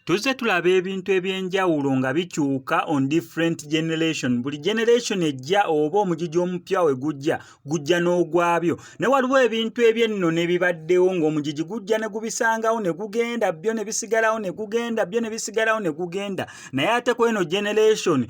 Tuzze tulaba ebintu ebyenjawulo nga bikyuka on different generation. Buli generation ejja oba omugigi omupya we gujja n'ogwabyo. Ne waliwo ebintu ebyennono ebibaddewo ng'omugigi gujja ne gubisangawo ne gugenda byo ne bisigalawo ne gugenda byo ne bisigalawo ne gugenda. Naye ate kweno generation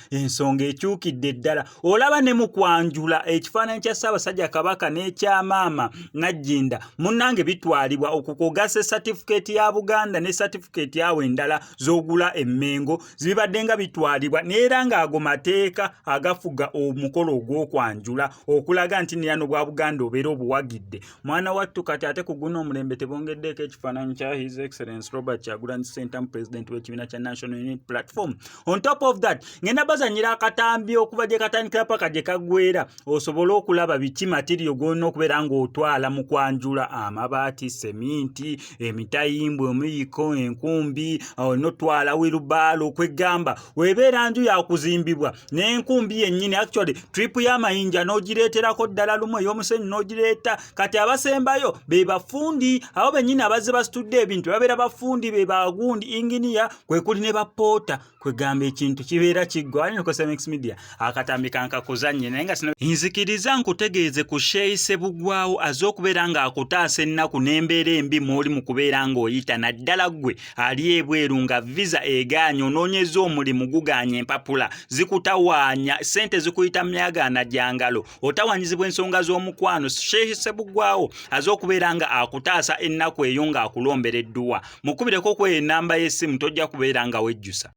ensonga ekyukidde ddala. Olaba ne mu kwanjula ekifaananyi kya Ssaabasajja Kabaka n'ekya Maama Najjinda munnange bitwalibwa okukogasa certificate ya Buganda ne certificate yawe endala z'ogula emmengo zibadde nga bitwalibwa neera ng'ago mateeka agafuga omukolo ogw'okwanjula okulaga nti niyano bwa Buganda obeera obuwagidde. Mwana wattu kati ate ku guno omulembe tebongeddeeko ekifaananyi kya His Excellency Robert Kyagulanyi Ssentamu President w'ekibiina kya National Unity Platform. On top of that, ngenda bazanyira akatambi okuva gye katandikira paka gye kaggwera osobole okulaba biki material gonna okubeera ng'otwala mu kwanjula: amabaati, seminti, emitayimbwa, omuyiko, enkumbi, n'otwala wirubaalo okwegamba weebeera nju yakuzimbibwa n'enkumbi yennyini actually trip y'amayinja n'ogireeterako ddala lumu ey'omusenyu n'ogireeta. Kati abasembayo be bafundi abo bennyini abazze basitudde ebintu babeera bafundi be bagundi inginiya kwe kuli ne bapoota kwegamba ekintu kibeera kiggwa. Ali noko Semex Media akatambi kankakuzannye naye nga nzikiriza nkutegeeze ku Sheikh Ssebugwawo az'okubeera ng'akutaasa ennaku n'embeera embi mw'oli mu kubeera ng'oyita naddala ggwe ali ebweru nga visa egaanya onoonyeza omulimu gugaanya empapula zikutawaanya ssente zikuyita myagaana gyangalo otawanyizibwa ensonga z'omukwano. Sheikh Ssebugwawo az'okubeera nga akutaasa ennaku eyo ng'akulombera edduwa. Mukubireko ku ennamba y'essimu tojja kubeera nga wejjusa.